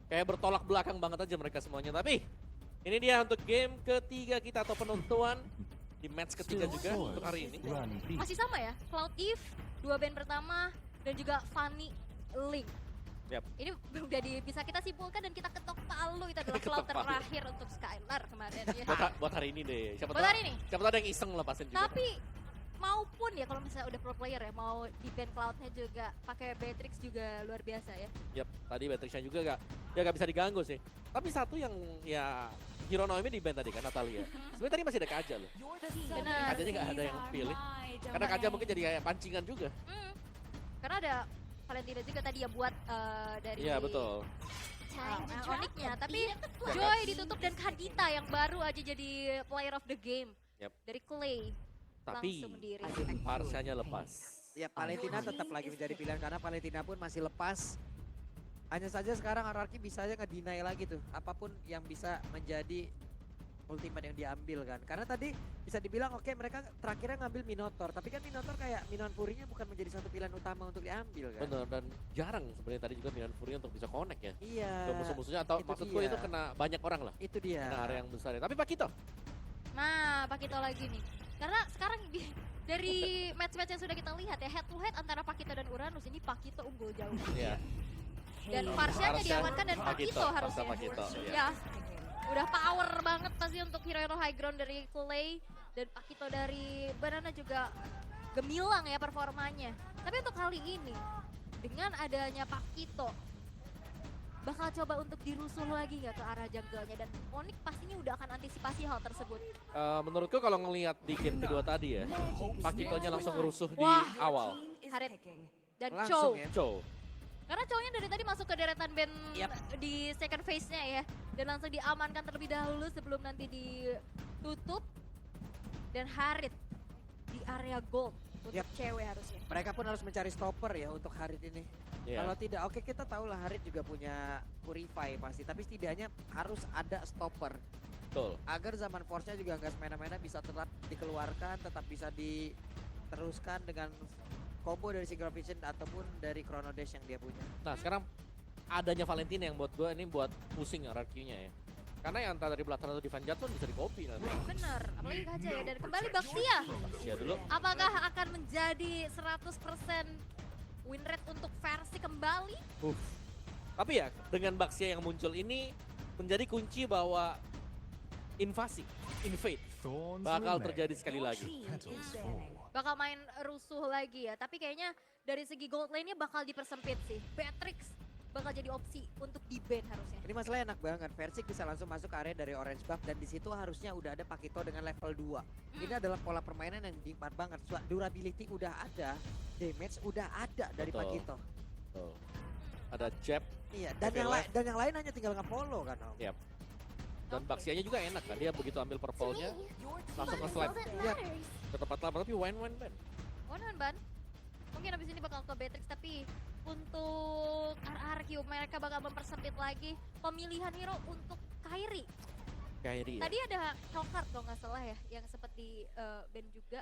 Kayak bertolak belakang banget aja mereka semuanya. Tapi ini dia untuk game ketiga kita atau penentuan di match ketiga juga untuk hari ini. Masih sama ya, Cloud Eve, 2 band pertama, dan juga Fanny Link. Yap. Ini udah bisa kita simpulkan dan kita ketok palu, itu adalah Ketok Cloud palu. terakhir untuk Skylar kemarin ya. Buat hari ini deh. Siapa Buat tahu- hari ini. Siapa tahu ada yang iseng lepasin juga. Tapi maupun ya kalau misalnya udah pro player ya, mau di band Cloud-nya juga pakai Beatrix juga luar biasa ya. Yap, tadi Beatrixnya juga gak bisa diganggu sih. Tapi satu yang ya Hero Noemi di band tadi kan Natalia. Sebenarnya tadi masih ada Kaja loh. Benar. Kajanya gak ada yang pilih. Karena Kaja mungkin jadi kayak pancingan juga. Karena ada Valentina juga tadi ya buat dari Iya betul. Onyx-nya, tapi Joy ditutup dan Kadita yang baru aja jadi player of the game. Yap. Dari Clay. Tapi Langsung diri. Parsanya lepas. Ya Valentina tetap lagi menjadi pilihan karena Valentina pun masih lepas. Hanya saja sekarang RRQ bisa aja nge-deny lagi tuh apapun yang bisa menjadi ultimate yang diambil kan. Karena tadi bisa dibilang oke mereka terakhirnya ngambil Minotaur, tapi kan Minotaur kayak Minion Fury-nya bukan menjadi satu pilihan utama untuk diambil kan. Bener, dan jarang sebenarnya tadi juga Milan Fury untuk bisa connect ya. Iya. Ke musuh-musuhnya atau itu maksudku dia. itu kena banyak orang lah. Itu dia. Kena area yang besar ya. Tapi Pak Kito, Nah, Pakito lagi nih. Karena sekarang dari match-match yang sudah kita lihat ya, head to head antara Pakito dan Uranus ini Pakito unggul jauh. ya. Dan Parsianya Parsnya diamankan dan Pakito harusnya. Pakito, ya. Ya, udah power banget pasti untuk hero-hero high ground dari Clay dan Pakito dari Banana juga gemilang ya performanya. Tapi untuk kali ini dengan adanya Pakito bakal coba untuk dirusuh lagi nggak ke arah jungle-nya, dan Onyx pastinya udah akan antisipasi hal tersebut. Menurutku kalau ngelihat di game kedua tadi ya, Pakitonya langsung ngerusuh di Wah. awal. Harit dan Langsung Chow. ya. Chow. Karena Chow-nya dari tadi masuk ke deretan band Yap. di second phase-nya ya. Dan langsung diamankan terlebih dahulu sebelum nanti ditutup. Dan Harit di area gold untuk Yap. cewek harusnya. Mereka pun harus mencari stopper ya untuk Harit ini. Ya. Kalau tidak, oke kita tahu lah Harit juga punya Purify pasti, tapi setidaknya harus ada stopper. Betul. Agar zaman Force-nya juga nggak semena-mena bisa tetap dikeluarkan, tetap bisa diteruskan dengan combo dari Single Vision ataupun dari Chrono Dash yang dia punya. Nah sekarang adanya Valentina yang buat gue ini buat pusing RRQ-nya ya. Karena yang antara dari belakang atau Divan Jatun bisa di-copy nanti. Bener, apalagi Kaja ya. Dan kembali Baxia. Ya dulu. Apakah akan menjadi 100% win rate untuk versi kembali? Tapi ya dengan Baxia yang muncul ini menjadi kunci bahwa invade bakal terjadi sekali lagi. Bakal main rusuh lagi ya. Tapi kayaknya dari segi gold lane-nya bakal dipersempit sih. Beatrix bakal jadi opsi untuk di-ban harusnya. Ini masalahnya enak banget, Versik bisa langsung masuk ke area dari orange buff dan di situ harusnya udah ada Pakito dengan level 2. Ini adalah pola permainan yang nikmat banget. Durability udah ada, damage udah ada dari Betul. Pakito. Tuh. Ada jab Iya, dan Oke, yang lah. lain hanya tinggal nge-follow kan Om. Yap. dan Baxianya juga enak kan. Dia begitu ambil purple-nya langsung nge-slap ke tempat lama, tapi win-win ban. Ban. Mungkin abis ini bakal ke Beatrix, tapi untuk RRQ mereka bakal mempersempit lagi pemilihan hero untuk Kairi. Kairi ya. Tadi ada Hellcard kalau nggak salah ya, yang sempat di band juga.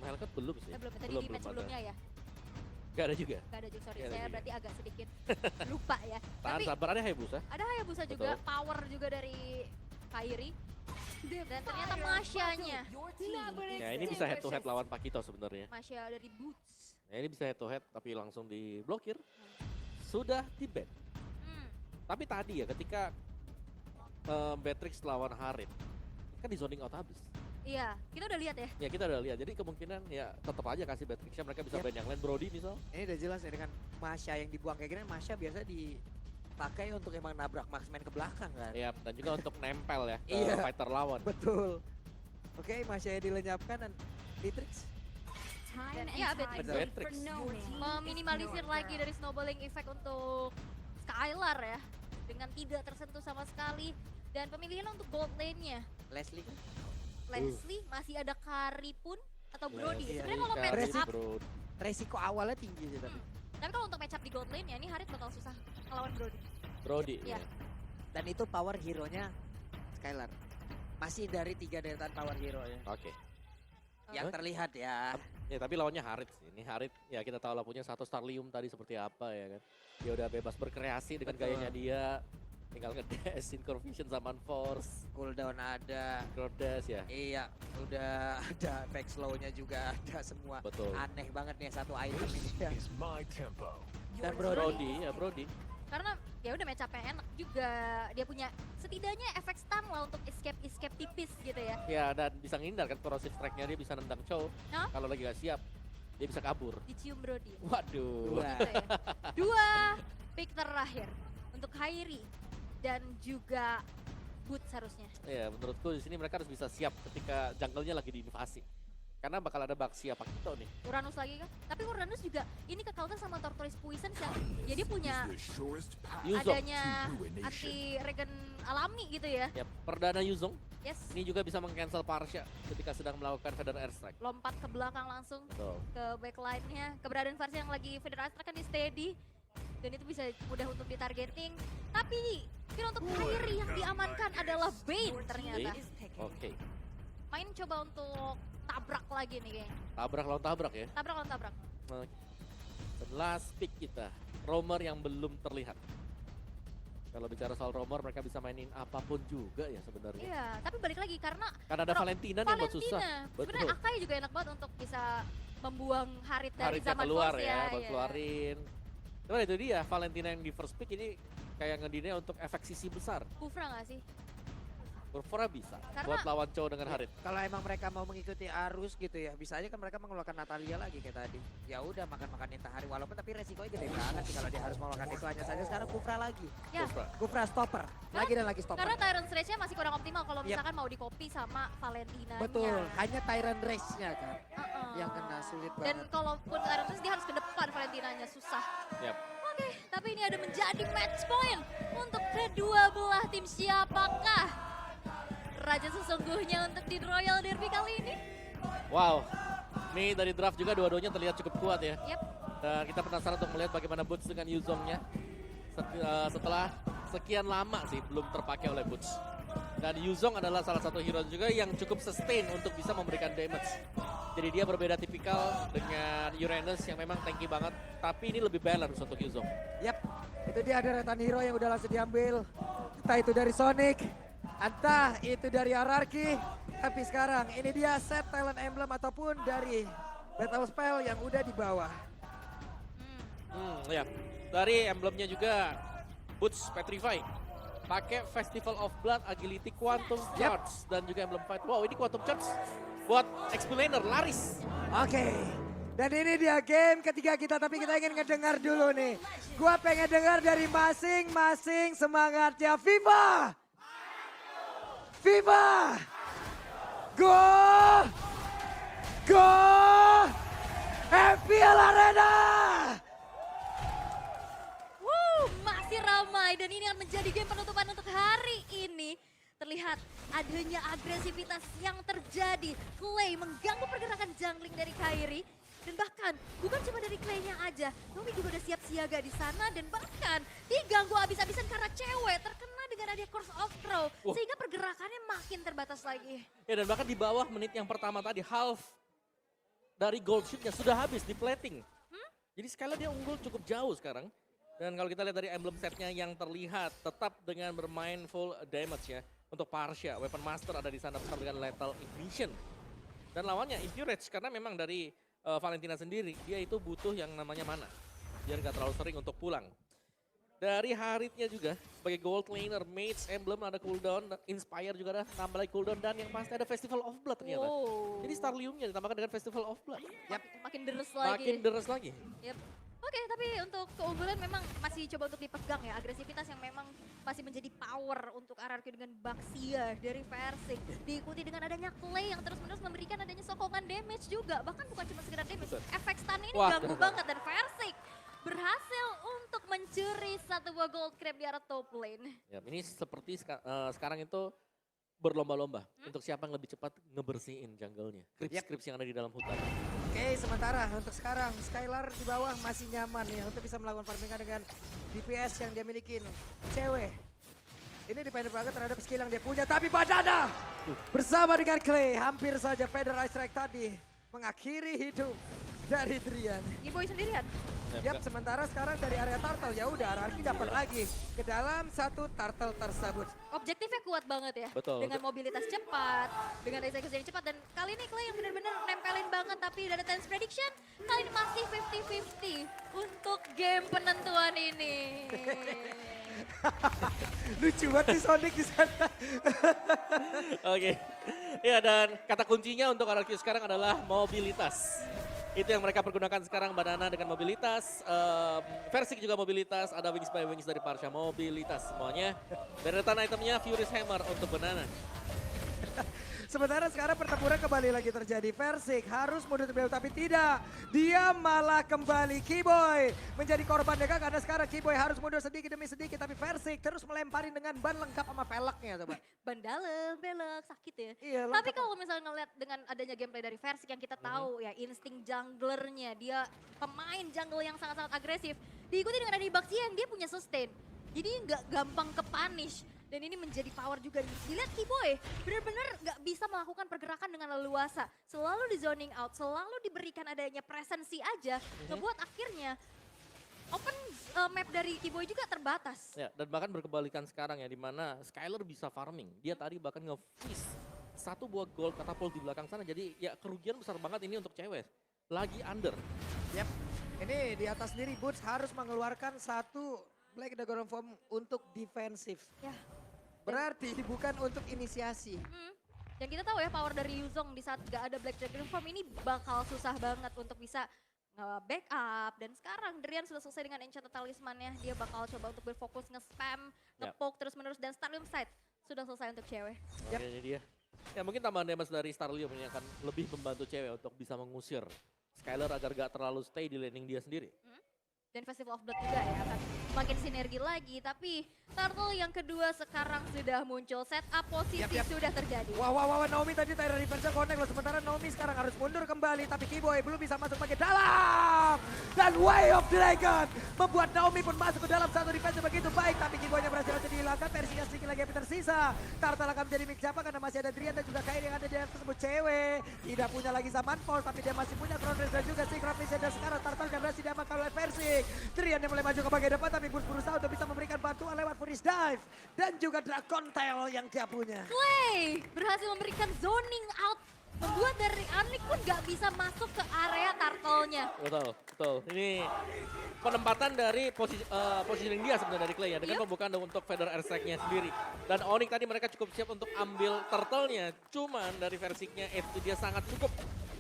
Hellcat belum sih. Belum, tadi di match ada. sebelumnya ya. Gak ada juga. Gak ada juga, sorry. Nggak ada Saya juga. berarti agak sedikit lupa ya. Tahan Tapi sabar, ada Hayabusa. ada Hayabusa juga, Betul. power juga dari Kairi. Dan ternyata Masya-nya. Ya ini bisa head to head lawan Pakito sebenarnya. Masya dari Boots. Ya ini bisa head to head tapi langsung diblokir. Sudah di ban. Hmm. Tapi tadi ya ketika Beatrix lawan Harit kan di zoning out habis. Iya, kita udah lihat ya. Ya kita udah lihat. Jadi kemungkinan ya tetap aja kasih Beatrixnya, mereka bisa Yap. ban yang lain. Brody misal. Ini udah jelas ya dengan Masya yang dibuang kayak gini, Masya biasa dipakai untuk emang nabrak marksman ke belakang kan. Ya dan juga untuk nempel ya ke Iya. fighter lawan. Betul. Oke, Masya dilenyapkan dan Beatrix. Dan ya Beatrix. meminimalisir lagi dari snowballing effect untuk Skylar ya. Dengan tidak tersentuh sama sekali. Dan pemilihan untuk gold lane-nya. Leslie kan? Leslie, masih ada Kari pun atau Brody. Leslie, Sebenarnya kalau Kari, match up, Brody. Resiko awalnya tinggi sih tapi. tapi kalau untuk match up di gold lane ya, ini Harit bakal susah melawan Brody. Brody. Iya. Ya. Dan itu power hero-nya Skylar. Masih dari 3 deretan power hero ya. Oke. Yang terlihat ya. Ya tapi lawannya Harit sih. Ini Harit ya kita tahu lah punya satu Starlium tadi seperti apa ya kan. Dia udah bebas berkreasi dengan Betul. gayanya dia. Tinggal nge-dash, Incurvision, Summon Force, Cooldown ada. Dash ya. Iya, udah ada back slow-nya juga ada semua. Betul. Aneh banget nih satu item ini. Ya. is my tempo. Dan Brody. Brody ya Brody. Karena ya udah match-up-nya enak juga. Dia punya setidaknya efek stun lah untuk escape tipis gitu ya. Ya dan bisa ngindar kan corrosive strike-nya, dia bisa nendang Chow. Hah? Kalau lagi gak siap, dia bisa kabur. Dicium Brody. Waduh. Dua. Gitu ya. Dua pick terakhir untuk Kairi dan juga Boots harusnya. Ya menurutku di sini mereka harus bisa siap ketika jungle-nya lagi diinvasi. Karena bakal ada Baxia Pakito nih. Uranus lagi kan? Tapi Uranus juga ini ke counter sama Tortoise Poison ya. Jadi punya The surest path Yuzong. adanya to ruination. anti regen alami gitu ya. Ya, perdana Yuzong Yes. ini juga bisa meng-cancel Parsha ketika sedang melakukan Feather Airstrike. Lompat ke belakang langsung Betul. ke backline-nya. Keberadaan Farsi yang lagi Federal Strike kan di steady. Dan itu bisa mudah untuk ditargeting. Tapi mungkin untuk Kairi yang diamankan adalah Bane ternyata. Oke. Main coba untuk tabrak lagi nih kayaknya. Tabrak lawan tabrak ya. Tabrak lawan tabrak. Dan last pick kita, Roamer yang belum terlihat. Kalau bicara soal Roamer, mereka bisa mainin apapun juga ya sebenarnya. Iya, tapi balik lagi karena Karena ada Valentina yang buat susah. Sebenarnya Betul. Akai juga enak banget untuk bisa membuang Harit dari Haritnya zaman keluar Force ya, buat iya. keluarin. Cuman itu dia, Valentina yang di first pick ini kayak ngedine untuk efek sisi besar. Kufra nggak sih? Berfora bisa Karena- buat lawan cowok dengan Harit. Kalau emang mereka mau mengikuti arus gitu ya, bisa aja kan mereka mengeluarkan Natalia lagi kayak tadi. Ya udah makan-makan Intahari walaupun tapi resikonya gede banget sih kalau dia harus mengeluarkan itu. Hanya saja sekarang Kufra lagi. Ya, Kufra. Kufra stopper. Lagi dan lagi stopper. karena Tyrant Rage-nya masih kurang optimal kalau Yap. misalkan mau di-copy sama Valentina. Betul, hanya Tyrant Rage-nya kan Uh-uh. yang kena sulit Dan banget. kalaupun Tyrant Rage dia harus ke depan Valentinanya, susah. Yap. Oke, tapi ini ada menjadi match point untuk kedua belah tim. Siapakah raja sesungguhnya untuk di Royal Derby kali ini? Wow. Nih dari draft juga dua-duanya terlihat cukup kuat ya. Yap. Dan kita penasaran untuk melihat bagaimana Boots dengan Yuzongnya. Setelah sekian lama sih belum terpakai oleh Boots. Dan Yuzong adalah salah satu hero juga yang cukup sustain untuk bisa memberikan damage. Jadi dia berbeda tipikal dengan Uranus yang memang tanky banget. Tapi ini lebih balance untuk Yuzong. Yap, itu dia ada Retan Hero yang udah langsung diambil. Entah itu dari Sonic, entah itu dari Ararki. Tapi sekarang ini dia set talent emblem ataupun dari battle spell yang udah di bawah. Ya. Dari emblemnya juga Boots Petrify. Pakai Festival of Blood, Agility, Quantum Charge dan juga emblem fight. Wow, ini Quantum Charge buat Explainer laris. Oke, dan ini dia game ketiga kita, tapi kita ingin ngedengar dulu nih. Gua pengen dengar dari masing-masing semangatnya. Viva! Viva! Go! Go! FPL Arena! Masih ramai dan ini akan menjadi game penutupan untuk hari ini. Terlihat adanya agresivitas yang terjadi. Clay mengganggu pergerakan jungling dari Kairi. Dan bahkan bukan cuma dari Clay-nya aja, Nomi juga udah siap siaga di sana dan bahkan diganggu abis-abisan karena cewek terkena dengan adanya Curse of Crow. Wah. Sehingga pergerakannya makin terbatas lagi. Ya dan bahkan di bawah menit yang pertama tadi half dari gold shoot-nya sudah habis di plating. Jadi sekali dia unggul cukup jauh sekarang. Dan kalau kita lihat dari emblem setnya yang terlihat tetap dengan bermain full damage ya. Untuk Parsha, Weapon Master ada di sana bersama dengan Lethal Ignition. Dan lawannya Infuriate karena memang dari Valentina sendiri dia itu butuh yang namanya mana. Biar nggak terlalu sering untuk pulang. Dari Haritnya juga sebagai gold laner, Mage, Emblem ada cooldown, Inspire juga ada tambah lagi cooldown dan yang pasti ada Festival of Blood ternyata. Wow. Jadi Starliumnya ditambahkan dengan Festival of Blood. Makin deres lagi. Makin deres lagi. Yep. Oke, tapi untuk keunggulan memang masih coba untuk dipegang ya. Agresivitas yang memang masih menjadi power untuk RRQ dengan Baxia dari Versing. Diikuti dengan adanya Clay yang terus-menerus memberikan adanya sokongan damage juga. Bahkan bukan cuma sekedar damage, Betul. efek stun ini Wah. ganggu banget. Dan Versing berhasil untuk mencuri satu buah gold crab di arah top lane. Ya, ini seperti sekarang itu berlomba-lomba untuk siapa yang lebih cepat ngebersihin jungle-nya. Creeps-creeps yang ada di dalam hutan. Oke, sementara untuk sekarang Skylar di bawah masih nyaman ya untuk bisa melakukan farming dengan DPS yang dia miliki. Cewek. Ini dependent banget terhadap skill yang dia punya, tapi Badana bersama dengan Clay hampir saja Feather Strike tadi mengakhiri hidup dari Drian. Giboy sendirian. Yap, sementara sekarang dari area turtle ya udah Ararki dapat lagi ke dalam satu turtle tersebut. Objektifnya kuat banget ya. Betul. Dengan mobilitas cepat, dengan eksekusi yang cepat. Dan kali ini Clay yang benar-benar nempelin banget. Tapi dari Tense Prediction, kali ini masih 50-50 untuk game penentuan ini. Lucu banget sih Sonic di sana. Oke. Ya, dan kata kuncinya untuk RRQ sekarang adalah mobilitas. Itu yang mereka pergunakan sekarang, Banana dengan mobilitas, Versik juga mobilitas, ada Wings by Wings dari Parsha, mobilitas semuanya. Dan return itemnya Furious Hammer untuk Banana. Sementara sekarang pertempuran kembali lagi terjadi. Versik harus mundur terlebih dahulu tapi tidak. Dia malah kembali Kiboy menjadi korban deka karena sekarang Kiboy harus mundur sedikit demi sedikit. Tapi Versik terus melemparin dengan ban lengkap sama velgnya coba. Ban dalam, belok, sakit ya. Iya, Tapi lengkap. kalau misalnya ngeliat dengan adanya gameplay dari Versik yang kita tahu ya insting junglernya, dia pemain jungle yang sangat-sangat agresif. Diikuti dengan adanya Baxian, dia punya sustain. Jadi nggak gampang ke punish. Dan ini menjadi power juga. Dilihat Kiboy benar-benar nggak bisa melakukan pergerakan dengan leluasa. Selalu di zoning out, selalu diberikan adanya presensi aja. Ngebuat akhirnya open map dari Kiboy juga terbatas. Ya, dan bahkan berkebalikan sekarang ya, di mana Skyler bisa farming. Dia tadi bahkan nge-freeze satu buah gold katapult di belakang sana. Jadi ya kerugian besar banget ini untuk cewek. Lagi under. Yap. Ini di atas sendiri Boots harus mengeluarkan satu Black Dragon Form untuk defensif. Ya. Berarti bukan untuk inisiasi. Dan kita tahu ya power dari Yuzong di saat gak ada Black Dragon Form ini bakal susah banget untuk bisa backup. Dan sekarang Drian sudah selesai dengan Enchanted Talisman-nya. Dia bakal coba untuk berfokus nge-spam, nge-poke terus-menerus. Dan Starlium Sight sudah selesai untuk cewek. Oke, ini dia. Ya mungkin tambahan damage dari Starlium ini akan lebih membantu cewek untuk bisa mengusir Skyler agar gak terlalu stay di laning dia sendiri. Dan Festival of Blood juga ya akan makin sinergi lagi. Tapi Turtle yang kedua sekarang sudah muncul. Setup posisi Yap. sudah terjadi. Wah, Naomi tadi Tyra Reverse connect loh. Sementara Naomi sekarang harus mundur kembali. Tapi Kiboy belum bisa masuk bagian dalam. Dan Way of Dragon membuat Naomi pun masuk ke dalam satu defense begitu baik. Tapi Kiboynya berhasil saja dihilangkan. Versinya sedikit lagi yang tersisa. Turtle akan menjadi mix siapa karena masih ada Drian dan juga Kairi yang ada di atas tersebut. Cewek tidak punya lagi zaman Force. Tapi dia masih punya Crown Race dan juga Secret Vision. Dan sekarang Turtle yang berhasil diamankan oleh Versik. Drian yang mulai maju ke bagian depan. Tapi Boots berusaha untuk bisa memberikan bantuan lewat Furious Dive. Dan juga Dragon Tail yang dia punya. Clay berhasil memberikan zoning out. Membuat dari Arlik pun gak bisa masuk ke area turtle-nya. Betul, betul. Ini penempatan dari positioning dia sebenarnya dari Clay ya. Dengan pembukaan untuk Feather Airstrike-nya sendiri. Dan Onyx tadi mereka cukup siap untuk ambil turtle-nya. Cuman dari versiknya itu dia sangat cukup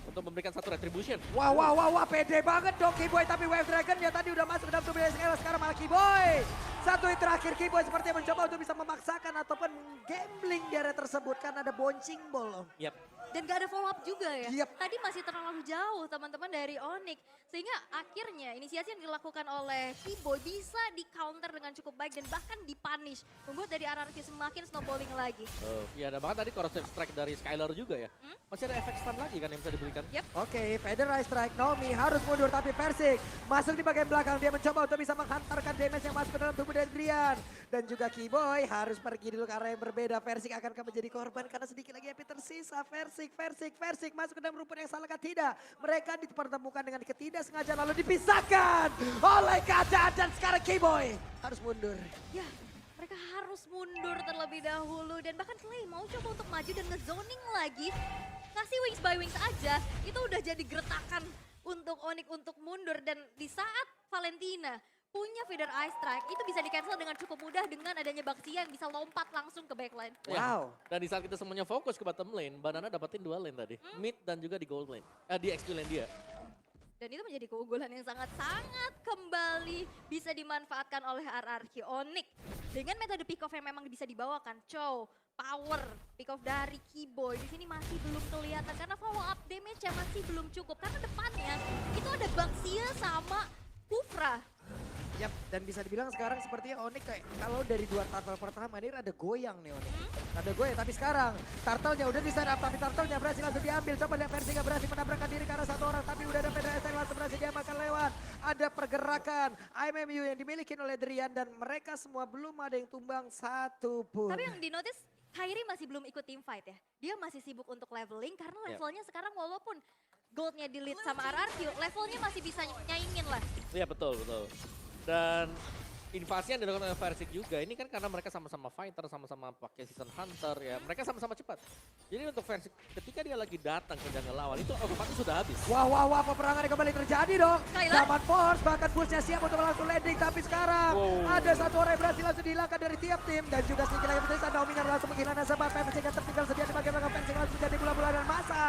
untuk memberikan satu retribution. Wah, pede banget dong Kiboy. Tapi Wave Dragon ya tadi udah masuk ke dalam tubuh sekarang malah Kiboy. Satu hit terakhir Kiboy sepertinya mencoba untuk bisa memaksakan ataupun gambling di area tersebut karena ada bouncing ball. Yap. Dan gak ada follow up juga ya. Yep. Tadi masih terlalu jauh teman-teman dari Onyx. Sehingga akhirnya inisiasi yang dilakukan oleh Kiboy bisa di counter dengan cukup baik dan bahkan dipunish. Membuat dari RRQ semakin snowballing lagi. Ya, dan bahkan tadi corrosive strike dari Skyler juga ya. Masih ada efek stun lagi kan yang bisa diberikan. Yep. Oke, Federal Strike Naomi harus mundur tapi Versik masuk di bagian belakang. Dia mencoba untuk bisa menghantarkan damage yang masuk ke dalam tubuh dari Drian. Dan juga Kiboy harus pergi dulu ke arah yang berbeda. Versik akan menjadi korban karena sedikit lagi HP tersisa. Versik masuk ke dalam rumput yang salah kan tidak. Mereka dipertemukan dengan ketidaksengajaan lalu dipisahkan oleh keadaan dan sekarang Kiboy harus mundur. Ya, mereka harus mundur terlebih dahulu. Dan bahkan Clay mau coba untuk maju dan ngezoning lagi. Kasih Wings by Wings aja, itu udah jadi gertakan untuk Onyx untuk mundur. Dan di saat Valentina punya Feather Ice Strike, itu bisa di-cancel dengan cukup mudah dengan adanya Baxian yang bisa lompat langsung ke backline. Wow. Dan di saat kita semuanya fokus ke bottom lane, Banana dapetin 2 lane tadi. Mid dan juga di gold lane. Di XP lane dia. Dan itu menjadi keunggulan yang sangat-sangat kembali bisa dimanfaatkan oleh RRQ Onyx. Dengan metode pick off yang memang bisa dibawakan, Chow, power, pick off dari Kiboy di sini masih belum kelihatan karena follow up damage-nya masih belum cukup. Karena depannya itu ada Baxia sama Kufra. Yap, dan bisa dibilang sekarang sepertinya Onyx kayak kalau dari 2 turtle pertama ini ada goyang nih Onyx. Ada goyang, tapi sekarang turtle-nya udah di setup, tapi turtle-nya berhasil langsung diambil. Coba lihat versi gak berhasil menabrakkan diri karena satu orang, tapi udah ada Federasi yang langsung berhasil diamankan lewat. Ada pergerakan IMMU yang dimiliki oleh Drian dan mereka semua belum ada yang tumbang satu pun. Tapi yang di-notice, Kairi masih belum ikut team fight ya. Dia masih sibuk untuk leveling karena levelnya sekarang walaupun goldnya di lead sama RRQ, levelnya masih bisa nyaingin lah. Iya betul, betul. Dan invasi yang dilakukan oleh Versik juga, ini kan karena mereka sama-sama fighter, sama-sama pakai season hunter ya. Mereka sama-sama cepat. Jadi untuk Versik, ketika dia lagi datang ke jungle lawan, itu otomatis sudah habis. Wah, peperangan yang kembali terjadi dong. Skylar? Zaman Force, bahkan Bushnya siap untuk langsung landing. Tapi sekarang ada satu orang yang berhasil langsung dihilangkan dari tiap tim. Dan juga sedikit lagi berterusan, Dominar langsung menghilangkan sebab Versik yang tertinggal sedia di bagian belakang. Versik langsung menjadi bola-bola dan masa.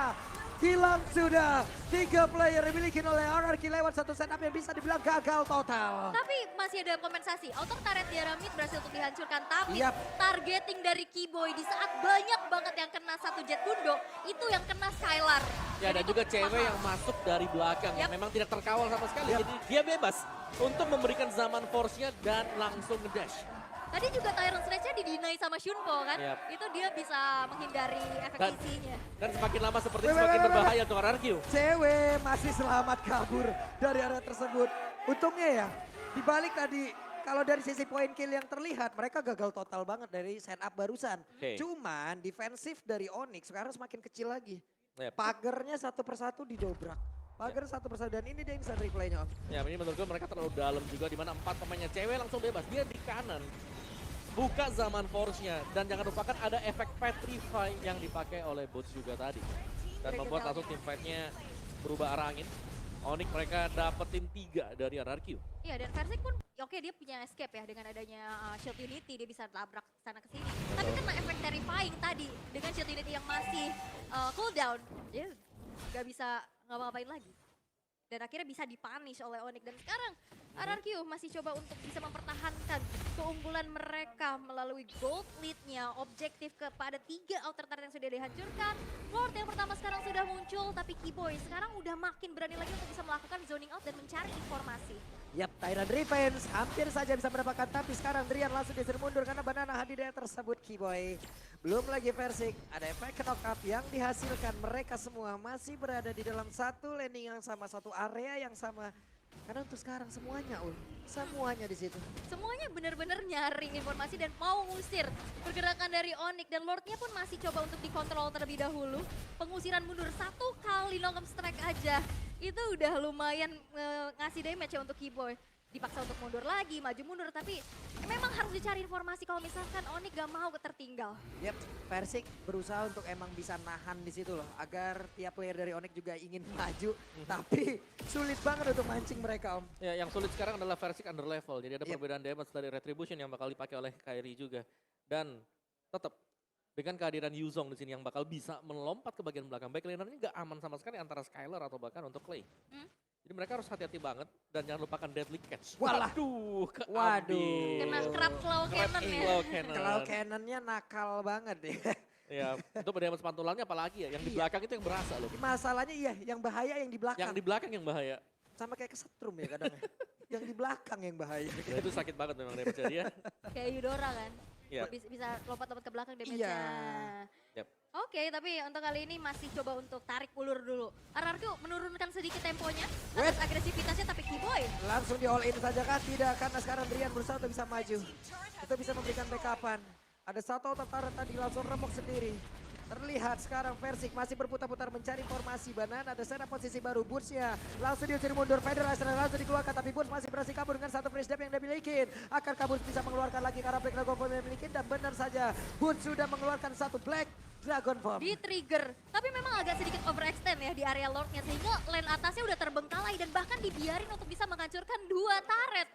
Hilang sudah 3 player dimiliki oleh RRQ lewat satu setup yang bisa dibilang gagal total. Tapi masih ada kompensasi. Auto turret di arah mid berhasil untuk dihancurkan. Tapi Yap. targeting dari Keyboy di saat banyak banget yang kena satu Jet Gundo, itu yang kena Skylar. Ya dan itu juga cewek mahal. yang masuk dari belakang yang Yap. memang tidak terkawal sama sekali. Jadi dia bebas untuk memberikan zaman force-nya dan langsung ngedash. Tadi juga Tyrant Sledge-nya didinai sama Shunpo kan. Yap. Itu dia bisa menghindari efek Dan- isinya. Dan semakin lama seperti Wait, semakin wait, wait, berbahaya untuk RRQ. Cewek masih selamat kabur dari area tersebut. Untungnya ya, dibalik tadi kalau dari sisi point kill yang terlihat, mereka gagal total banget dari stand up barusan. Oke. Cuman defensif dari Onyx sekarang semakin kecil lagi. Yap. Pagernya satu persatu didobrak. Pagar satu persatu dan ini dia instant replaynya Om. Ya ini menurut gue mereka terlalu dalam juga di mana 4 pemainnya cewek langsung bebas. Dia di kanan. Buka zaman force-nya dan jangan lupakan ada efek petrify yang dipakai oleh Boots juga tadi. Dan membuat langsung team fight-nya berubah arah angin. Onyx mereka dapetin 3 dari RRQ. Iya, dan Versik pun oke dia punya escape ya dengan adanya Shield Unity, dia bisa labrak sana ke sini. Tapi kena efek terrifying tadi dengan Shield Unity yang masih cooldown, dia nggak bisa ngapa-ngapain lagi. Dan akhirnya bisa dipunish oleh Onyx. Dan sekarang RRQ masih coba untuk bisa mempertahankan keunggulan mereka melalui gold lead-nya. Objektif kepada 3 outer turret yang sudah dihancurkan. Lord yang pertama sekarang sudah muncul, tapi Keyboy sekarang udah makin berani lagi untuk bisa melakukan zoning out dan mencari informasi. Yap, Tyrant Revenge hampir saja bisa mendapatkan, tapi sekarang Drian langsung disuruh mundur karena Banana hadir di tersebut Keyboy. Belum lagi Versik, ada efek knock-up yang dihasilkan. Mereka semua masih berada di dalam satu landing yang sama, satu area yang sama. Karena untuk sekarang semuanya semuanya di situ. Semuanya benar-benar nyari informasi dan mau ngusir pergerakan dari Onyx. Dan Lordnya pun masih coba untuk dikontrol terlebih dahulu. Pengusiran mundur 1 kali longem strike aja. Itu udah lumayan ngasih damage ya untuk Keyboy. Dipaksa untuk mundur lagi, maju mundur. Tapi memang harus dicari informasi kalau misalkan Onyx gak mau tertinggal. Yap, Versik berusaha untuk emang bisa nahan di situ loh. Agar tiap player dari Onyx juga ingin maju. Tapi sulit banget untuk mancing mereka Om. Ya, yang sulit sekarang adalah Versik under level. Jadi ada Yep. perbedaan damage dari Retribution yang bakal dipakai oleh Kairi juga. Dan tetap dengan kehadiran Yuzong di sini yang bakal bisa melompat ke bagian belakang. Back laner-nya nggak aman sama sekali antara Skylar atau bahkan untuk Clay. Jadi mereka harus hati-hati banget dan jangan lupakan Deadly Catch. Walah. Waduh, Waduh. Kena crab claw cannon ya. Claw cannon. Kalau cannonnya nakal banget deh. Ya, itu damage pantulannya apalagi ya. Yang di Iya. belakang itu yang berasa loh. Masalahnya iya, yang bahaya yang di belakang. Yang di belakang yang bahaya. Sama kayak kesetrum ya kadang. Yang di belakang yang bahaya. Ya, itu sakit banget memang damage dia. Kayak Eudora kan. Iya. Bisa lompat-lompat ke belakang damage-nya. Iya. Yap. Oke, tapi untuk kali ini masih coba untuk tarik ulur dulu. RRQ menurunkan sedikit temponya Wait. atas agresivitasnya, tapi Keyboy Langsung di all in saja kah? Tidak, karena sekarang Drian berusaha untuk bisa maju. Untuk bisa memberikan backupan. Ada satu otot tadi langsung remuk sendiri. Terlihat sekarang Versik masih berputar-putar mencari informasi. Banana ada sana posisi baru. Boots-nya langsung diusir mundur. Federasi langsung dikeluarkan. Tapi Boots masih berhasil kabur dengan satu fresh dap yang dia miliki. Akan kabur bisa mengeluarkan lagi karena Black Dragon Form yang dimiliki. Dan benar saja Boots sudah mengeluarkan satu Black Dragon Form. di trigger. Tapi memang agak sedikit overextend ya di area Lordnya. Sehingga lane atasnya udah terbengkalai dan bahkan dibiarin untuk bisa menghancurkan 2 turret.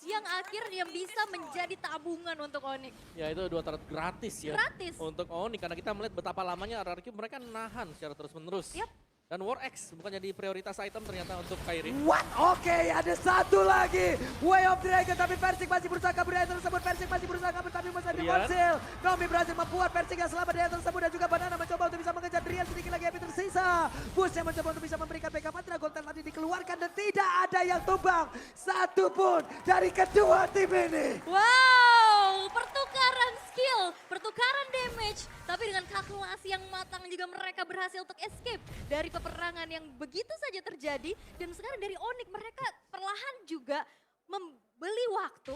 Yang akhirnya bisa menjadi tabungan untuk Onyx. Ya itu 2 turret gratis ya. Gratis. Untuk Onyx karena kita melihat betapa lamanya RRQ mereka nahan secara terus-menerus. Yap. Dan War X bukan jadi prioritas item ternyata untuk Kairi. What? Oke, ada satu lagi. Way of Dragon, tapi Versik masih berusaha kabur dari tersebut. Versik masih berusaha kabur, tapi masih Drian. berhasil. Nomi berhasil membuat Versik yang selamat dari tersebut. Dan juga Banana mencoba untuk bisa mengejar Drian sedikit lagi yang tersisa. Bush yang mencoba untuk bisa memberikan backup. Dragon Tail tadi dikeluarkan dan tidak ada yang tumbang. Satu pun dari kedua tim ini. Wow, pertukaran skill, pertukaran damage. Tapi dengan kalkulasi yang matang juga mereka berhasil untuk escape dari peperangan yang begitu saja terjadi. Dan sekarang dari Onyx mereka perlahan juga membeli waktu,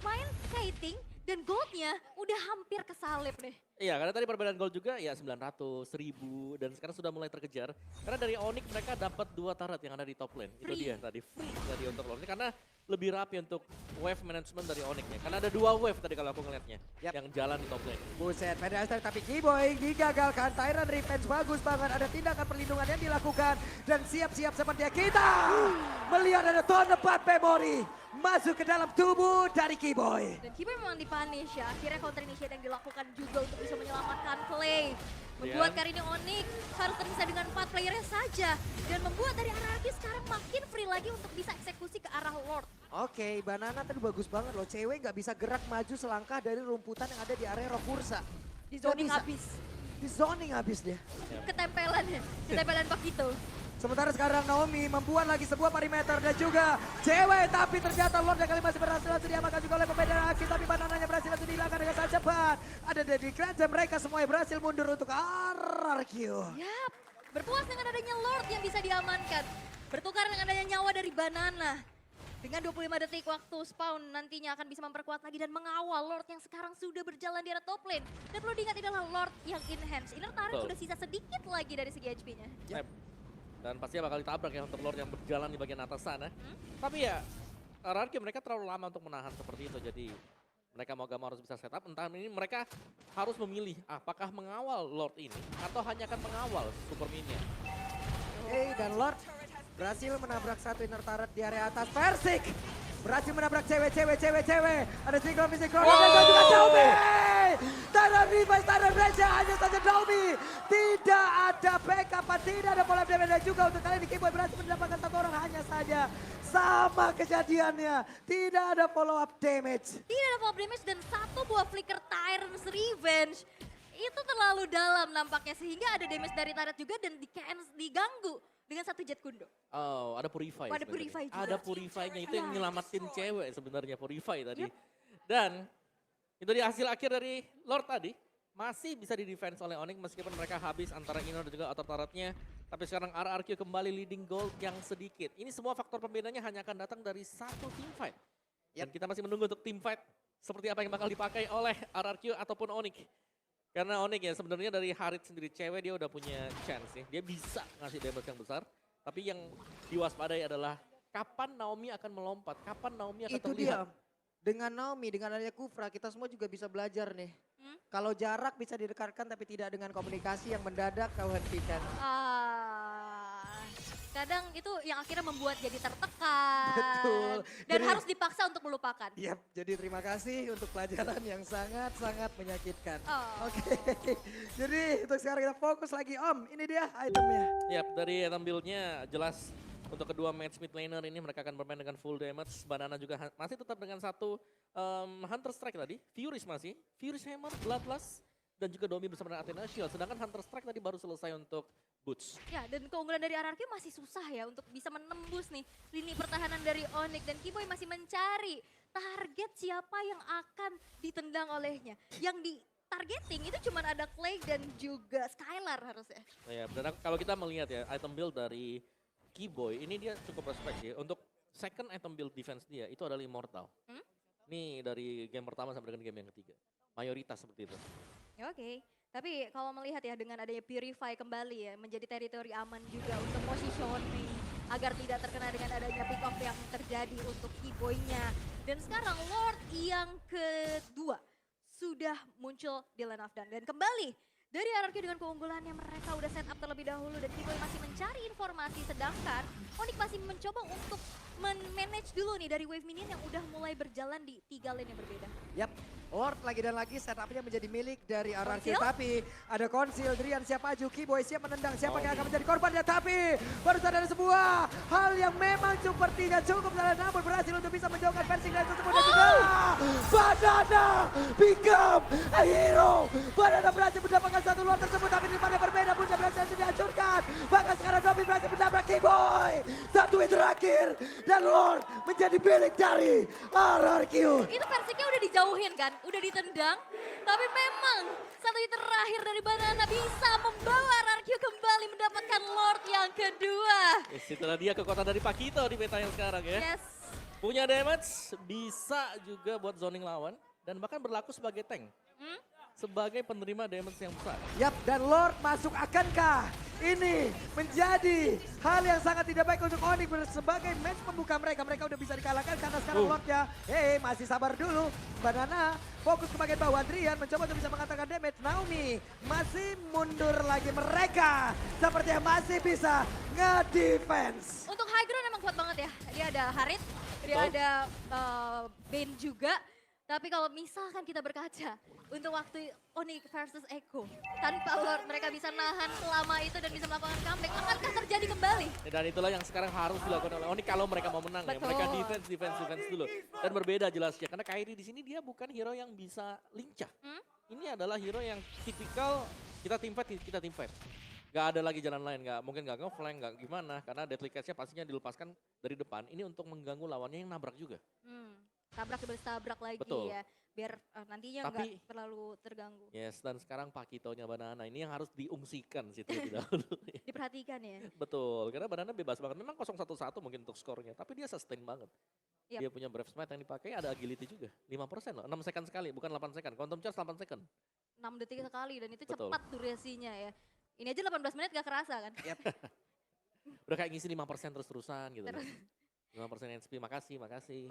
main kiting, Dan goldnya udah hampir kesalip nih. Iya, karena tadi perbedaan gol juga ya 900, 1000 dan sekarang sudah mulai terkejar. Karena dari Onyx mereka dapat 2 turret yang ada di top lane. Itu Free. dia tadi free tadi untuk Lord. Karena lebih rapi untuk wave management dari Onyx-nya. Karena ada 2 wave tadi kalau aku ngeliatnya yang jalan di top lane. Buset, Federasi tapi Keyboy digagalkan. Tyrant Revenge bagus banget. Ada tindakan perlindungan yang dilakukan. Dan siap-siap seperti kita melihat ada Tone Path Memory masuk ke dalam tubuh dari Keyboy. Dan Keyboy memang dipunish ya. Akhirnya counter initiate yang dilakukan juga untuk bisa menyelamatkan Clay. Membuat kali ini Onyx harus terpisah dengan 4 playernya saja. Dan membuat dari RRQ sekarang makin free lagi untuk bisa eksekusi ke arah Lord. Oke, Banana tadi bagus banget loh. Cewek nggak bisa gerak maju selangkah dari rumputan yang ada di area Rokursa. Di Nggak zoning bisa. habis. Di zoning habis dia. Ketempelan ya. Ketempelan Pakito. Sementara sekarang Naomi membuat lagi sebuah perimeter dan juga cewek, tapi ternyata Lord yang kali masih berhasil langsung diamankan juga oleh pemain dari Aki, tapi banananya berhasil langsung dihilangkan dengan sangat cepat. Ada dari Kraja, mereka semuanya berhasil mundur untuk RRQ. Yap, berpuas dengan adanya Lord yang bisa diamankan. Bertukar dengan adanya nyawa dari Banana. Dengan 25 detik waktu spawn nantinya akan bisa memperkuat lagi dan mengawal Lord yang sekarang sudah berjalan di area top lane. Dan perlu diingat ini adalah Lord yang enhance. Inner turret Betul. sudah sisa sedikit lagi dari segi HP-nya. Dan pasti bakal ditabrak ya untuk Lord yang berjalan di bagian atas sana. Tapi ya RRQ mereka terlalu lama untuk menahan seperti itu. Jadi mereka mau gak mau harus bisa setup. Entah ini mereka harus memilih apakah mengawal Lord ini atau hanya akan mengawal Super Minion. Oke, dan Lord berhasil menabrak satu inner turret di area atas. Persik berhasil menabrak cewek. Ada single dan juga Domi. Tanah Revive, Tanah Raja, hanya saja Domi. Tidak ada backup, tidak ada pola damage dan juga untuk kali ini Keyboy berhasil mendapatkan 1 orang hanya saja. Sama kejadiannya, tidak ada follow up damage. Tidak ada follow damage dan 1 buah flicker Tyrant's Revenge. Itu terlalu dalam nampaknya sehingga ada damage dari turret juga dan diganggu dengan 1 jet kundo. Oh, ada Purify. Oh, ada sebenarnya. Purify juga. Ada Purify-nya itu yang Yes. nyelamatin cewek sebenarnya Purify tadi. Dan itu di hasil akhir dari Lord tadi masih bisa di-defense oleh Onyx meskipun mereka habis antara inner dan juga outer turretnya. Tapi sekarang RRQ kembali leading gold yang sedikit. Ini semua faktor pembedanya hanya akan datang dari 1 team fight. Dan kita masih menunggu untuk team fight seperti apa yang bakal dipakai oleh RRQ ataupun Onyx. Karena Onyx ya sebenarnya dari Harit sendiri cewek dia udah punya chance ya. Dia bisa ngasih damage yang besar. Tapi yang diwaspadai adalah kapan Naomi akan melompat, kapan Naomi akan Itu terlihat. dia. Dengan Naomi, dengan adanya Kufra, kita semua juga bisa belajar nih. Kalau jarak bisa didekatkan tapi tidak dengan komunikasi yang mendadak kau hentikan. Kadang itu yang akhirnya membuat jadi tertekan. Betul. Dan Jadi- harus dipaksa untuk melupakan. Yap, jadi terima kasih untuk pelajaran yang sangat-sangat menyakitkan. Oh. Oke, jadi untuk sekarang kita fokus lagi Om, ini dia itemnya. Yap, dari item build-nya jelas untuk kedua match mid laner ini mereka akan bermain dengan full damage. Banana juga masih tetap dengan 1 Hunter Strike tadi. Furious masih. Furious Hammer, Bloodlust, dan juga Domi bersama dengan Athena Shield. Sedangkan Hunter Strike tadi baru selesai untuk Boots. Ya, dan keunggulan dari RRQ masih susah ya untuk bisa menembus nih lini pertahanan dari Onyx. Dan Keyboy masih mencari target siapa yang akan ditendang olehnya. Yang di targeting itu cuma ada Clay dan juga Skylar harusnya. Ya, dan kalau kita melihat ya item build dari Keyboy ini dia cukup respect sih. Untuk second item build defense dia itu adalah Immortal. Ini dari game pertama sampai dengan game yang ketiga. Mayoritas seperti itu. Ya, oke. Tapi kalau melihat ya dengan adanya Purify kembali ya menjadi teritori aman juga untuk positioning agar tidak terkena dengan adanya pick off yang terjadi untuk Keyboy-nya. Dan sekarang Lord yang kedua sudah muncul di Land of Dawn. Dan kembali dari RRQ dengan keunggulannya mereka udah set up terlebih dahulu dan Keyboy masih mencari informasi sedangkan Onyx masih mencoba untuk manage dulu nih dari wave minion yang udah mulai berjalan di 3 lane yang berbeda. Yap, Lord lagi dan lagi setupnya menjadi milik dari RRQ. Konsil? Tapi ada konsil, Drian siap maju, Keyboy siap menendang. Siapa yang akan menjadi korbannya? Tapi baru saja ada sebuah hal yang memang sepertinya cukup salah namun berhasil untuk bisa menjauhkan Persik dari tersebut. Dan juga Banana become a hero. Banana berhasil mendapatkan 1 Lord tersebut tapi di mana berbeda pun berhasil dihancurkan. Bahkan sekarang Domi berhasil menabrak Keyboy. 1 hit terakhir dan Lord menjadi milik dari RRQ. Itu Persiknya udah dijauhin kan, udah ditendang. Tapi memang satu hit terakhir dari Banana bisa membawa RRQ kembali mendapatkan Lord yang kedua. Yes, itulah dia kekuatan dari Pakito di meta yang sekarang ya. Yes. Punya damage, bisa juga buat zoning lawan. dan bahkan berlaku sebagai tank. Hmm? Sebagai penerima damage yang besar. Yap, dan Lord masuk, akankah ini menjadi hal yang sangat tidak baik untuk Onyx sebagai match pembuka mereka. Mereka udah bisa dikalahkan karena sekarang Lordnya, masih sabar dulu. Banana fokus ke bagian bawah, Adrian mencoba untuk bisa mengatakan damage. Naomi masih mundur lagi, mereka sepertinya masih bisa nge-defense. Untuk high ground emang kuat banget ya. Dia ada Harit, dia Betul. ada Bane juga. Tapi kalau misalkan kita berkaca untuk waktu Onyx versus Echo, tanpa Lord mereka bisa nahan selama itu dan bisa melakukan comeback, akankah terjadi kembali? Dan itulah yang sekarang harus dilakukan oleh Onyx kalau mereka mau menang ya. Betul. Mereka defense dulu. Dan berbeda jelasnya karena Kairi di sini dia bukan hero yang bisa lincah. Hmm? Ini adalah hero yang tipikal kita team fight. Gak ada lagi jalan lain, mungkin gak nge-flank, gak gimana. Karena Deadly Catch-nya pastinya dilepaskan dari depan. Ini untuk mengganggu lawannya yang nabrak juga. Tabrak dibalik tabrak lagi Betul. ya, biar nantinya Tapi- nggak terlalu terganggu. Yes, dan sekarang Pakitonya Banana ini yang harus diungsikan sih terlebih dahulu. Diperhatikan ya. Betul, karena Banana bebas banget. Memang 0-1-1 mungkin untuk skornya, tapi dia sustain banget. Yap. Dia punya Brave Smite yang dipakai, ada agility juga. 5% loh, 6 second sekali, bukan 8 second. Quantum Charge 8 second. 6 detik sekali dan itu Betul. cepat durasinya ya. Ini aja 18 menit gak kerasa kan. Udah kayak ngisi 5% terus-terusan gitu. Terus. 5% NSP, makasih. Makasih.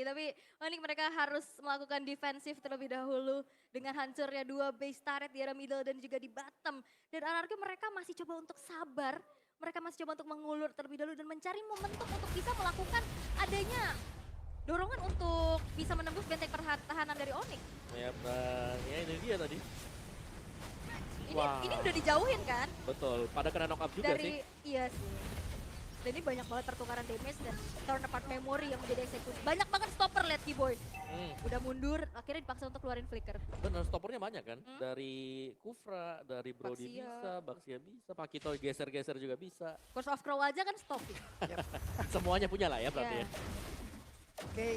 Tapi Onyx mereka harus melakukan defensif terlebih dahulu. Dengan hancurnya 2 base turret di area middle dan juga di bottom. Dan RRQ mereka masih coba untuk sabar. Mereka masih coba untuk mengulur terlebih dahulu dan mencari momentum untuk bisa melakukan adanya dorongan untuk bisa menembus benteng pertahanan dari Onyx. Ya, ya ini dia tadi. Ini udah dijauhin kan Betul, pada kena knock up juga sih. dari iya sih. Dan ini banyak banget pertukaran damage dan turn apart memory yang menjadi eksekusi. Banyak banget stopper lihat Keyboy. Udah mundur, akhirnya dipaksa untuk keluarin flicker. Bener, stoppernya banyak kan. Dari Kufra, dari Brody Baxia. bisa, Baxia bisa, Pakito geser-geser juga bisa. Curse of Crow aja kan stop. Semuanya punya lah ya berarti Iya. ya. Oke,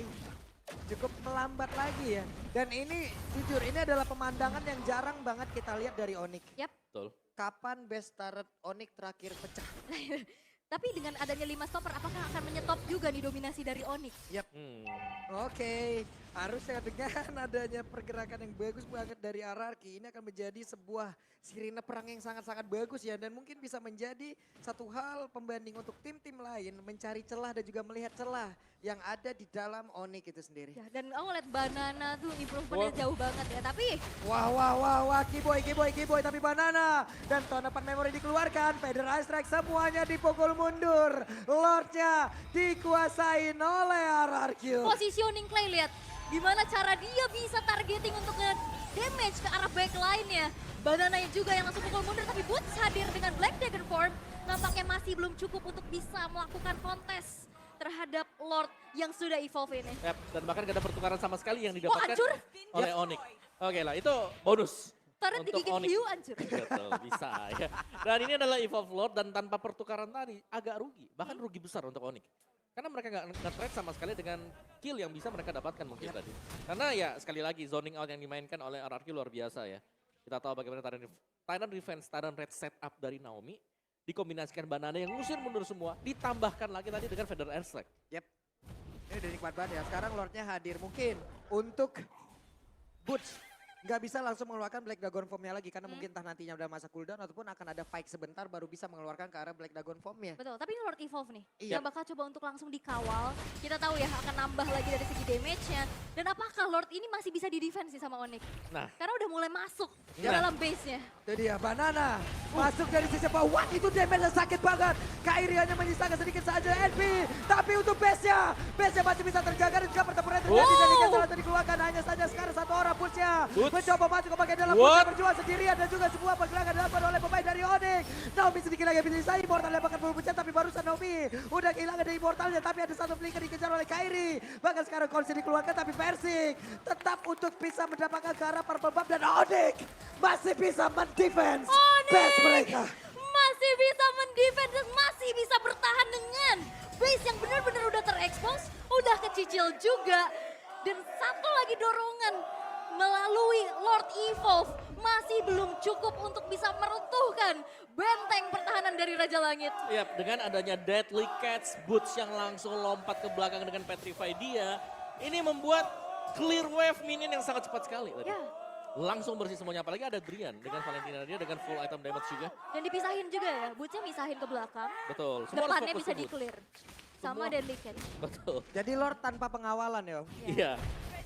cukup melambat lagi ya. Dan ini jujur, ini adalah pemandangan yang jarang banget kita lihat dari Onyx. Betul. Kapan best turret Onyx terakhir pecah? Tapi dengan adanya 5 stopper, apakah akan menyetop juga nih dominasi dari Onyx? Oke, harusnya dengan adanya pergerakan yang bagus banget dari RRQ, ini akan menjadi sebuah sirine perang yang sangat-sangat bagus ya. Dan mungkin bisa menjadi satu hal pembanding untuk tim-tim lain mencari celah dan juga melihat celah yang ada di dalam Onyx itu sendiri. Ya, dan aku lihat Banana tuh improvementnya jauh banget ya. Tapi Wah, Keyboy, tapi Banana. Dan tahun depan memori dikeluarkan, Federal Strike semuanya dipukul mundur. Lordnya dikuasain oleh RRQ. positioning Clay lihat gimana cara dia bisa targeting untuk damage ke arah backline-nya. Banana juga yang langsung pukul mundur, tapi Boots hadir dengan Black Dagger Form nampaknya masih belum cukup untuk bisa melakukan kontes terhadap Lord yang sudah evolve ini. Yap, dan bahkan gak ada pertukaran sama sekali yang didapatkan hancur. oleh Onyx. Oke lah, itu bonus. Turret untuk digigit Onyx. hiu hancur. Betul, bisa ya. Dan ini adalah Evolve Lord dan tanpa pertukaran tadi agak rugi. Bahkan rugi besar untuk Onyx. Karena mereka nggak nge-trade sama sekali dengan kill yang bisa mereka dapatkan mungkin tadi. Karena ya sekali lagi zoning out yang dimainkan oleh RRQ luar biasa ya. Kita tahu bagaimana Tyrant Defense, Tyrant Red setup dari Naomi. Dikombinasikan Banana yang ngusir mundur semua. Ditambahkan lagi tadi dengan Feather Airstrike. Ini udah nikmat banget ya. Sekarang Lordnya hadir mungkin untuk Boots. Nggak bisa langsung mengeluarkan Black Dragon Form-nya lagi karena mungkin entah nantinya udah masa cooldown ataupun akan ada fight sebentar baru bisa mengeluarkan ke arah Black Dragon Form-nya. Betul, tapi ini Lord Evolve nih. Iya. Yang bakal coba untuk langsung dikawal. Kita tahu ya akan nambah lagi dari segi damage-nya. Dan apakah Lord ini masih bisa di-defense sih sama Onyx? Nah. Karena udah mulai masuk ke Nah. dalam base-nya. Itu dia Banana masuk dari sisi bawah. Wah, itu damage sakit banget. Kairi hanya menyisakan sedikit saja NP. Tapi untuk base-nya masih bisa terjaga dan juga pertempuran terjadi. Dan Nika salah dikeluarkan hanya saja sekarang satu orang Boots-nya. Boots. Mencoba masuk ke bagian dalam What? Boots berjuang sendirian dan juga sebuah pergerakan dilakukan oleh pemain dari Onyx. Naomi sedikit lagi bisa disai. Immortal lemparkan peluru pecah tapi barusan Naomi udah kehilangan dari Immortalnya. Tapi ada satu flicker dikejar oleh Kairi. Bahkan sekarang Konsi dikeluarkan tapi Persik tetap untuk bisa mendapatkan ke arah Purple Buff dan Onyx masih bisa mendefense base mereka. Masih bisa mendefense dan masih bisa bertahan dengan base yang benar-benar udah terekspos, udah kecicil juga. Dan satu lagi dorongan melalui Lord Evolve masih belum cukup untuk bisa meruntuhkan benteng pertahanan dari Raja Langit. Yap, dengan adanya Deadly Catch, Boots yang langsung lompat ke belakang dengan Petrify dia, ini membuat clear wave minion yang sangat cepat sekali tadi. Ya, Langsung bersih semuanya, apalagi ada Drian dengan Valentina dia dengan full item damage juga. dan dipisahin juga ya. Bootsnya misahin ke belakang. Betul, semua harus Depannya fokus bisa ke di boots. clear. Sama Semua. Deadly Cat. Betul, Jadi Lord tanpa pengawalan ya. Om. iya.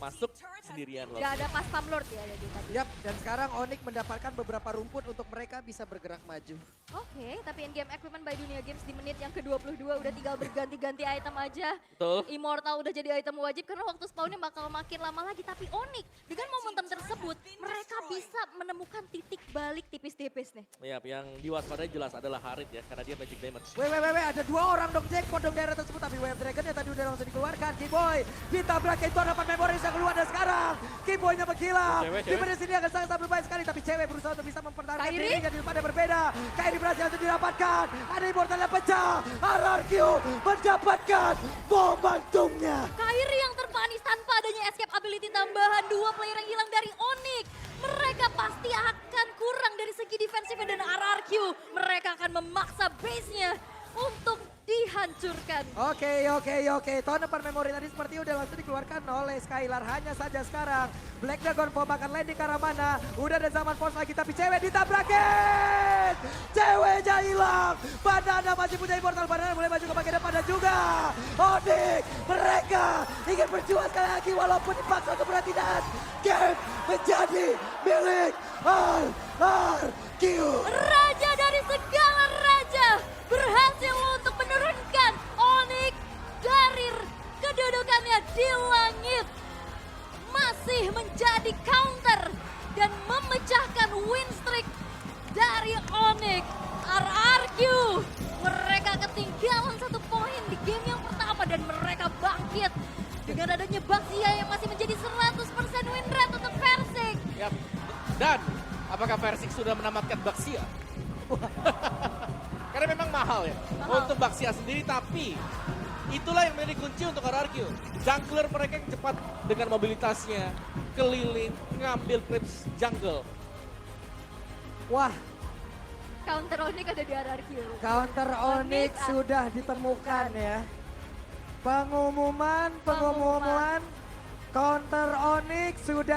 Masuk sendirian loh. Gak ada pas pam lord ya jadi tadi. Yap, dan sekarang Onyx mendapatkan beberapa rumput untuk mereka bisa bergerak maju. Oke, tapi in-game equipment by Dunia Games di menit yang ke-22 udah tinggal berganti-ganti item aja. Betul. Immortal udah jadi item wajib karena waktu spawnnya bakal makin lama lagi. Tapi Onyx dengan momentum tersebut mereka bisa menemukan titik balik tipis-tipis nih. Iya, yang diwaspadai jelas adalah Harit ya, karena dia magic damage. Weh, ada 2 orang dong jackpot dong daerah tersebut. Tapi Wave Dragon-nya tadi udah langsung dikeluarkan. Keyboy ditabrak itu dapat memoris yang keluar dan sekarang Keyboy-nya menghilang. Cewek. Di menit sini akan sangat berbahaya sekali. Tapi cewek berusaha untuk bisa mempertahankan Kairi? dirinya di tempat yang berbeda. Kairi berhasil untuk didapatkan. Ada Immortal yang pecah. RRQ mendapatkan momentumnya. Kairi yang terpanis tanpa adanya escape ability tambahan. 2 player yang hilang dari Onyx. Mereka pasti akan kurang dari segi defensif dan RRQ. Mereka akan memaksa base-nya untuk dihancurkan. Oke. Tahun depan memori tadi seperti udah langsung dikeluarkan oleh Skylar. Hanya saja sekarang Black Dragon Bomb akan landing ke arah mana. Udah ada zaman force lagi tapi cewek ditabrakin. Ceweknya hilang. Banana masih punya immortal. Banana mulai maju ke bagian depan dan juga Onyx. Mereka ingin berjuang sekali lagi walaupun dipaksa untuk berhati-hati. Game menjadi milik RRQ. Raja dari segala raja berhasil untuk menurunkan Onyx dari kedudukannya di langit. Masih menjadi counter dan memecahkan win streak dari Onyx. RRQ mereka ketinggalan 1 poin di game yang pertama dan mereka bangkit dengan adanya Baxia yang masih menjadi 100% win rate untuk Persik. Yap. Dan apakah Persik sudah menamatkan Baxia? Karena memang mahal ya Mahal. untuk Baxia sendiri, tapi itulah yang menjadi kunci untuk RRQ. Jungler mereka yang cepat dengan mobilitasnya, keliling, ngambil creeps jungle. Wah, Counter Onyx ada di RRQ. counter Onyx sudah ditemukan ya. Pengumuman, counter Onyx sudah